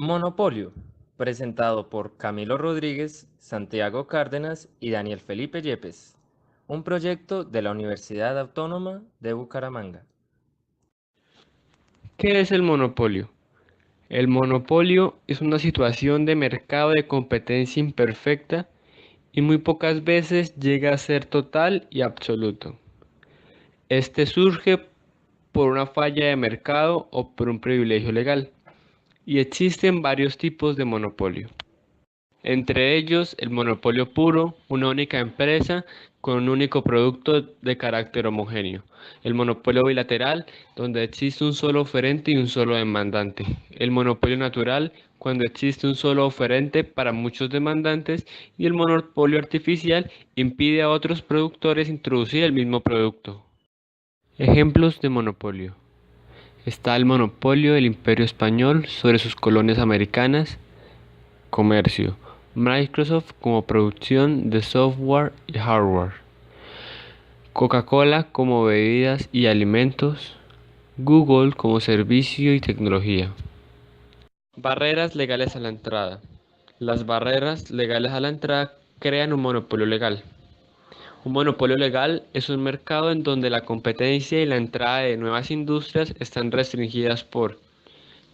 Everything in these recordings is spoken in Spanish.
Monopolio, presentado por Camilo Rodríguez, Santiago Cárdenas y Daniel Felipe Yepes, un proyecto de la Universidad Autónoma de Bucaramanga. ¿Qué es el monopolio? El monopolio es una situación de mercado de competencia imperfecta y muy pocas veces llega a ser total y absoluto. Este surge por una falla de mercado o por un privilegio legal, y existen varios tipos de monopolio. Entre ellos, el monopolio puro, una única empresa con un único producto de carácter homogéneo. El monopolio bilateral, donde existe un solo oferente y un solo demandante. El monopolio natural, cuando existe un solo oferente para muchos demandantes. Y el monopolio artificial impide a otros productores introducir el mismo producto. Ejemplos de monopolio. Está el monopolio del Imperio Español sobre sus colonias americanas. Comercio. Microsoft como producción de software y hardware. Coca-Cola como bebidas y alimentos. Google como servicio y tecnología. Barreras legales a la entrada. Las barreras legales a la entrada crean un monopolio legal. Un monopolio legal es un mercado en donde la competencia y la entrada de nuevas industrias están restringidas por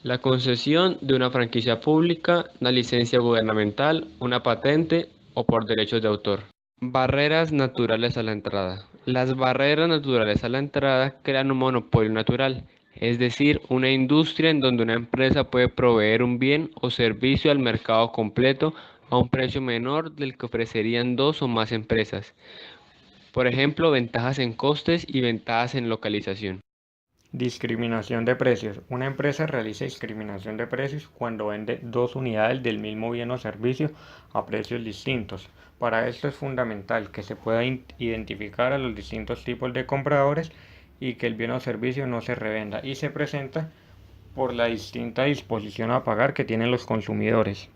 la concesión de una franquicia pública, una licencia gubernamental, una patente o por derechos de autor. Barreras naturales a la entrada. Las barreras naturales a la entrada crean un monopolio natural, es decir, una industria en donde una empresa puede proveer un bien o servicio al mercado completo a un precio menor del que ofrecerían dos o más empresas. Por ejemplo, ventajas en costes y ventajas en localización. Discriminación de precios. Una empresa realiza discriminación de precios cuando vende dos unidades del mismo bien o servicio a precios distintos. Para esto es fundamental que se pueda identificar a los distintos tipos de compradores y que el bien o servicio no se revenda y se presenta por la distinta disposición a pagar que tienen los consumidores.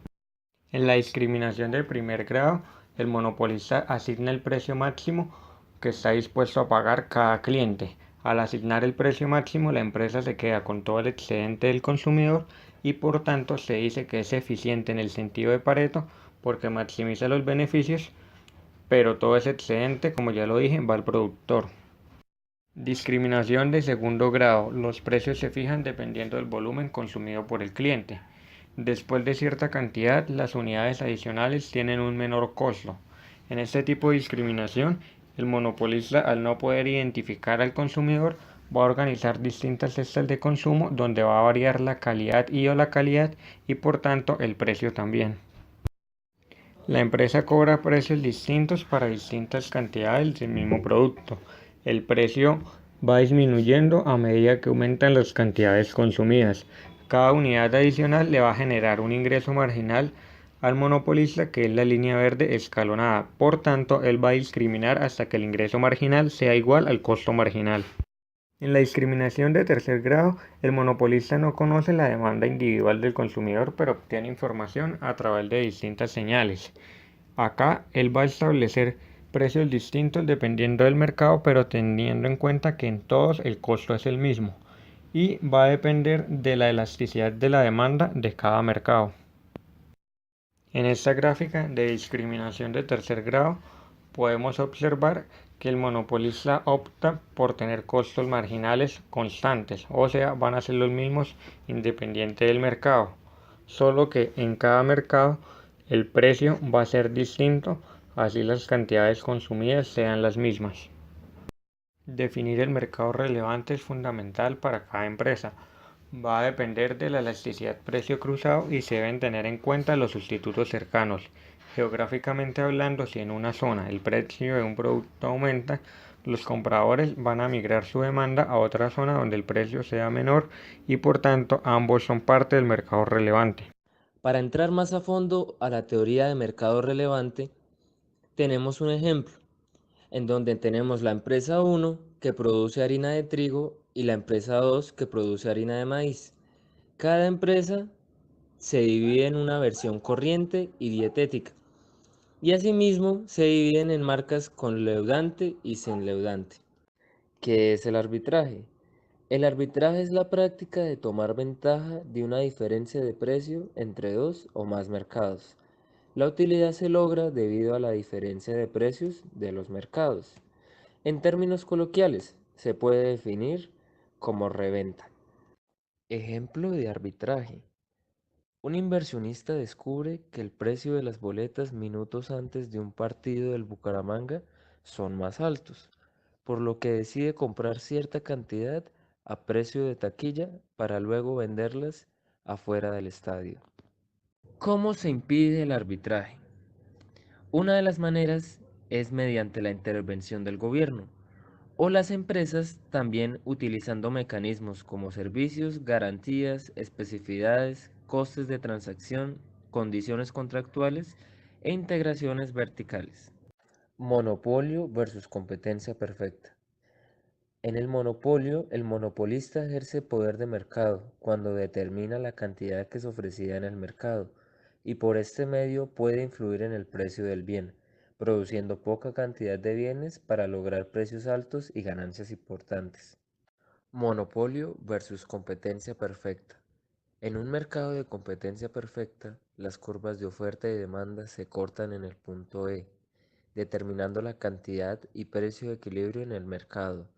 En la discriminación de primer grado, el monopolista asigna el precio máximo que está dispuesto a pagar cada cliente. Al asignar el precio máximo, la empresa se queda con todo el excedente del consumidor y por tanto se dice que es eficiente en el sentido de Pareto porque maximiza los beneficios, pero todo ese excedente, como ya lo dije, va al productor. Discriminación de segundo grado. Los precios se fijan dependiendo del volumen consumido por el cliente. Después de cierta cantidad, las unidades adicionales tienen un menor costo. En este tipo de discriminación, el monopolista, al no poder identificar al consumidor, va a organizar distintas cestas de consumo donde va a variar la calidad y o la calidad y por tanto el precio también. La empresa cobra precios distintos para distintas cantidades del mismo producto. El precio va disminuyendo a medida que aumentan las cantidades consumidas. Cada unidad adicional le va a generar un ingreso marginal al monopolista, que es la línea verde escalonada. Por tanto, él va a discriminar hasta que el ingreso marginal sea igual al costo marginal. En la discriminación de tercer grado, el monopolista no conoce la demanda individual del consumidor, pero obtiene información a través de distintas señales. Acá él va a establecer precios distintos dependiendo del mercado, pero teniendo en cuenta que en todos el costo es el mismo y va a depender de la elasticidad de la demanda de cada mercado. En esta gráfica de discriminación de tercer grado podemos observar que el monopolista opta por tener costos marginales constantes, o sea, van a ser los mismos independiente del mercado, solo que en cada mercado el precio va a ser distinto, así las cantidades consumidas sean las mismas. Definir el mercado relevante es fundamental para cada empresa. Va a depender de la elasticidad precio cruzado y se deben tener en cuenta los sustitutos cercanos. Geográficamente hablando, si en una zona el precio de un producto aumenta, los compradores van a migrar su demanda a otra zona donde el precio sea menor y por tanto ambos son parte del mercado relevante. Para entrar más a fondo a la teoría de mercado relevante, tenemos un ejemplo en donde tenemos la empresa 1 que produce harina de trigo y la empresa 2 que produce harina de maíz. Cada empresa se divide en una versión corriente y dietética, y asimismo se dividen en marcas con leudante y sin leudante. ¿Qué es el arbitraje? El arbitraje es la práctica de tomar ventaja de una diferencia de precio entre dos o más mercados. La utilidad se logra debido a la diferencia de precios de los mercados. En términos coloquiales, se puede definir como reventa. Ejemplo de arbitraje. Un inversionista descubre que el precio de las boletas minutos antes de un partido del Bucaramanga son más altos, por lo que decide comprar cierta cantidad a precio de taquilla para luego venderlas afuera del estadio. ¿Cómo se impide el arbitraje? Una de las maneras es mediante la intervención del gobierno o las empresas también utilizando mecanismos como servicios, garantías, especificidades, costes de transacción, condiciones contractuales e integraciones verticales. Monopolio versus competencia perfecta. En el monopolio, el monopolista ejerce poder de mercado cuando determina la cantidad que es ofrecida en el mercado y por este medio puede influir en el precio del bien, produciendo poca cantidad de bienes para lograr precios altos y ganancias importantes. Monopolio versus competencia perfecta. En un mercado de competencia perfecta, las curvas de oferta y demanda se cortan en el punto E, determinando la cantidad y precio de equilibrio en el mercado.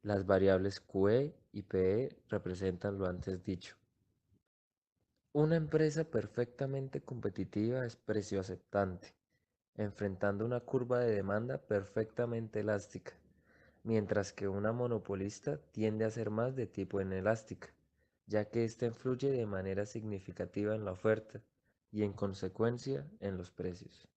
Las variables QE y PE representan lo antes dicho. Una empresa perfectamente competitiva es precio aceptante, enfrentando una curva de demanda perfectamente elástica, mientras que una monopolista tiende a ser más de tipo inelástica, ya que ésta influye de manera significativa en la oferta y en consecuencia en los precios.